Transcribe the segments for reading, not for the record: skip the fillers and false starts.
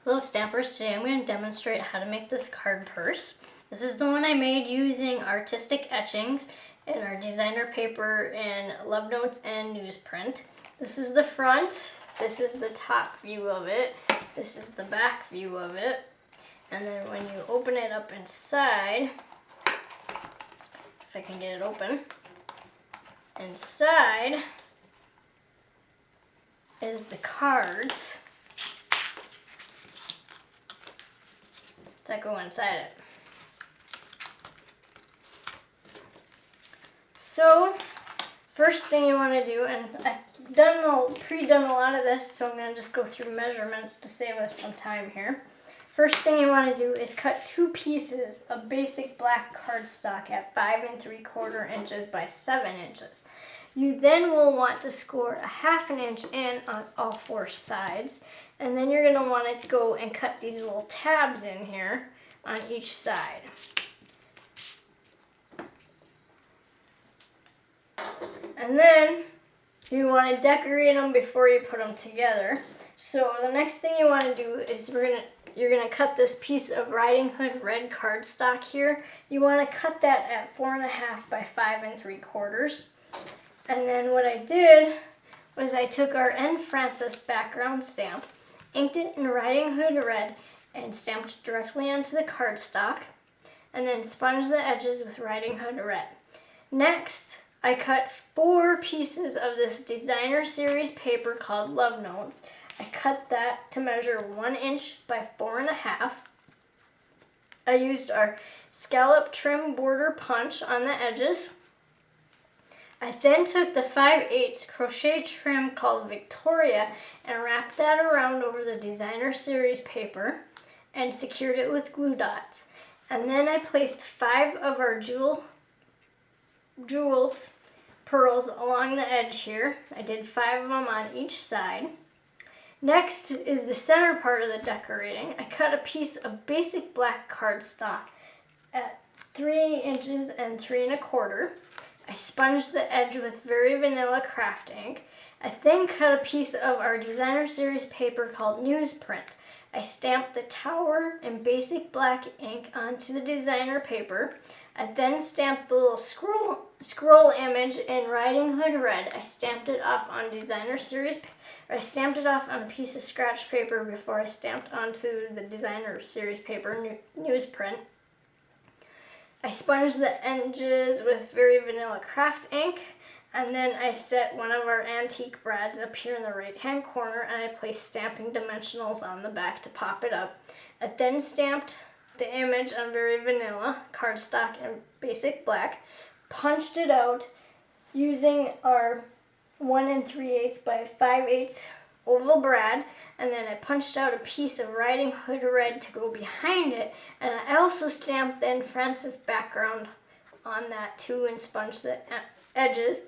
Hello Stampers, today I'm going to demonstrate how to make this card purse. This is the one I made using artistic etchings in our designer paper in Love Notes and newsprint. This is the front, this is the top view of it, this is the back view of it, and then when you open it up inside, if I can get it open, inside is the cards that go inside it. So, first thing you want to do, and I've pre-done a lot of this, so I'm going to just go through measurements to save us some time here. First thing you want to do is cut 2 pieces of basic black cardstock at 5 3/4 inches by 7 inches. You then will want to score a 1/2 inch in on all 4 sides, and then you're going to want it to go and cut these little tabs in here on each side. And then you want to decorate them before you put them together. So the next thing you want to do is you're going to cut this piece of Riding Hood red cardstock here. You want to cut that at 4 1/2 by 5 3/4. And then what I did was I took our N. Francis background stamp, inked it in Riding Hood red, and stamped directly onto the cardstock, and then sponged the edges with Riding Hood red. Next, I cut 4 pieces of this designer series paper called Love Notes. I cut that to measure 1 inch by 4 1/2. I used our scallop trim border punch on the edges. I then took the 5/8 crochet trim called Victoria and wrapped that around over the designer series paper and secured it with glue dots. And then I placed 5 of our pearls along the edge here. I did 5 of them on each side. Next is the center part of the decorating. I cut a piece of basic black cardstock at 3 inches and 3 1/4. I sponged the edge with Very Vanilla craft ink. I then cut a piece of our designer series paper called newsprint. I stamped the tower in basic black ink onto the designer paper. I then stamped the little scroll image in Riding Hood red. I stamped it off on designer series. I stamped it off on a piece of scratch paper before I stamped onto the designer series paper newsprint. I sponged the edges with Very Vanilla craft ink, and then I set one of our antique brads up here in the right-hand corner, and I placed stamping dimensionals on the back to pop it up. I then stamped the image on Very Vanilla cardstock in basic black, punched it out using our 1 3/8 by 5/8 oval brad, and then I punched out a piece of Riding Hood red to go behind it, and I also stamped the N. Francis background on that too and sponged the edges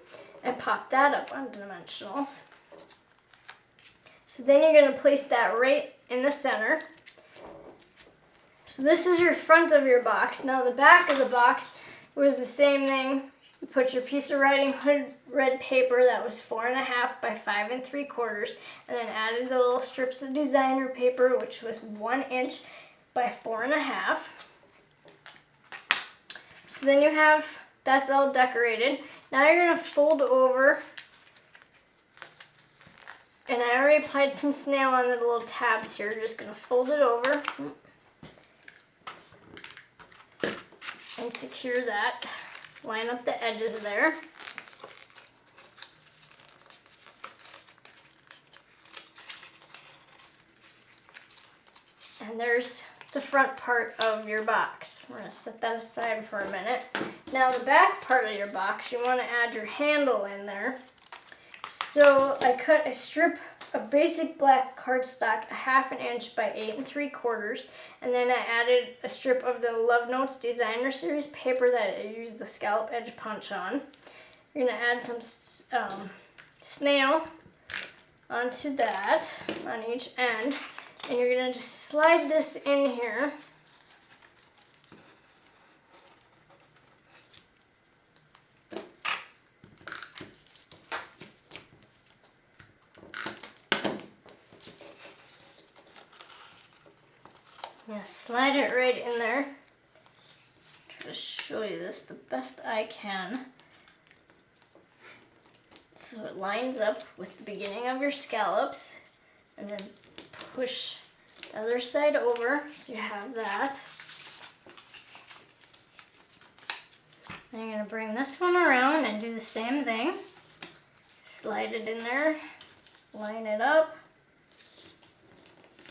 and popped that up on dimensionals. So then you're going to place that right in the center. So this is your front of your box. Now the back of the box was the same thing. You put your piece of Riding Hood red paper that was 4 1/2 by 5 3/4, and then added the little strips of designer paper, which was 1 inch by 4 1/2. So then you have, that's all decorated. Now you're going to fold over, and I already applied some snail on the little tabs here. Just going to fold it over and secure that. Line up the edges there. And there's the front part of your box. We're going to set that aside for a minute. Now the back part of your box, you want to add your handle in there. So I cut a strip of basic black cardstock 1/2 inch by 8 3/4, and then I added a strip of the Love Notes designer series paper that I used the scallop edge punch on. You're going to add some snail onto that on each end, and you're going to just slide this in here. I'm gonna slide it right in there. Try to show you this the best I can. So it lines up with the beginning of your scallops, and then push the other side over so you have that. Then you're gonna bring this one around and do the same thing. Slide it in there, line it up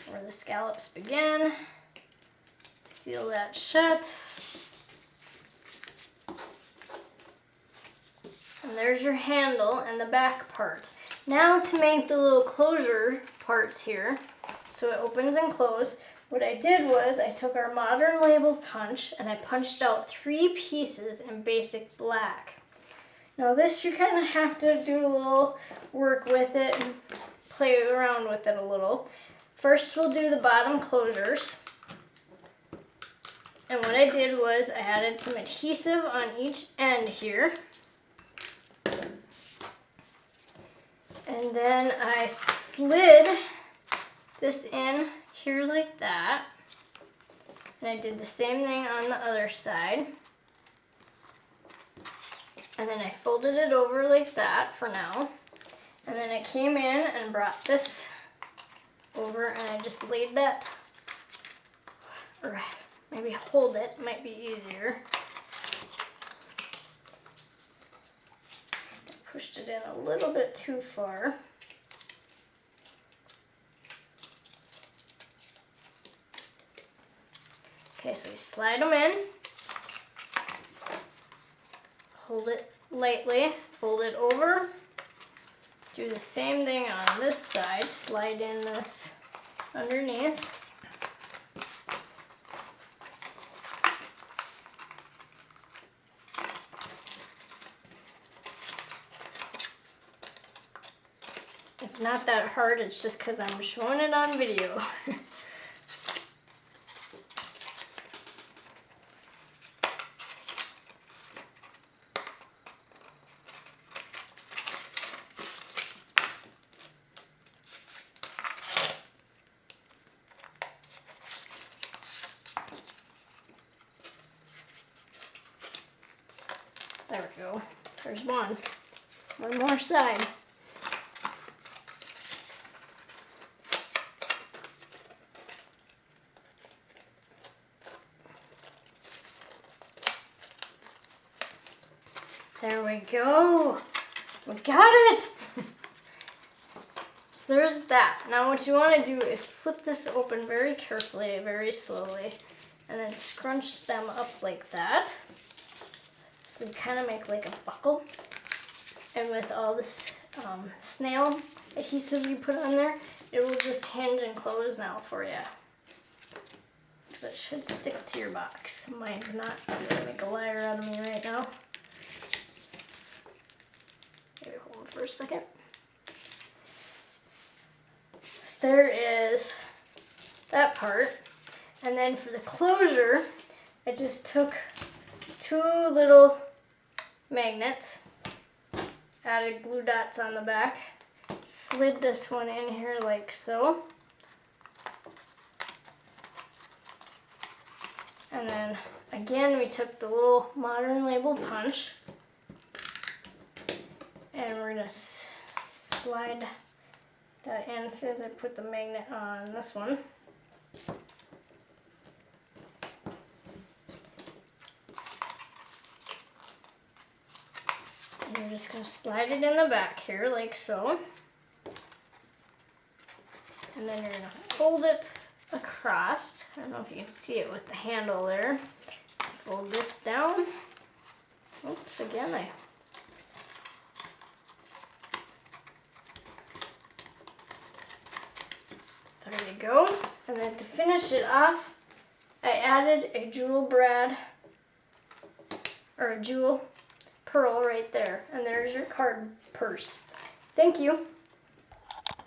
where the scallops begin. Seal that shut. And there's your handle and the back part. Now to make the little closure parts here, so it opens and closes, what I did was I took our modern label punch and I punched out 3 pieces in basic black. Now this you kind of have to do a little work with it and play around with it a little. First we'll do the bottom closures. And what I did was I added some adhesive on each end here. And then I slid this in here like that. And I did the same thing on the other side. And then I folded it over like that for now. And then I came in and brought this over and I just laid that, or maybe hold it, might be easier. I pushed it in a little bit too far. Okay, so we slide them in, hold it lightly, fold it over, do the same thing on this side, slide in this underneath. It's not that hard, it's just because I'm showing it on video. There we go. There's one. One more side. There we go. We got it. So there's that. Now what you want to do is flip this open very carefully, very slowly, and then scrunch them up like that. So you kind of make like a buckle. And with all this snail adhesive you put on there, it will just hinge and close now for you. Because it should stick to your box. Mine's not. It's going to make a liar out of me right now. Maybe hold on for a second. So there is that part. And then for the closure, I just took 2 little magnets, added glue dots on the back, slid this one in here like so. And then again, we took the little modern label punch and we're gonna slide that in as soon as I put the magnet on this one. And you're just gonna slide it in the back here like so. And then you're gonna fold it across. I don't know if you can see it with the handle there. Fold this down. Oops, again there you go. And then to finish it off, I added a jewel brad, or a jewel pearl right there. And there's your card purse. Thank you.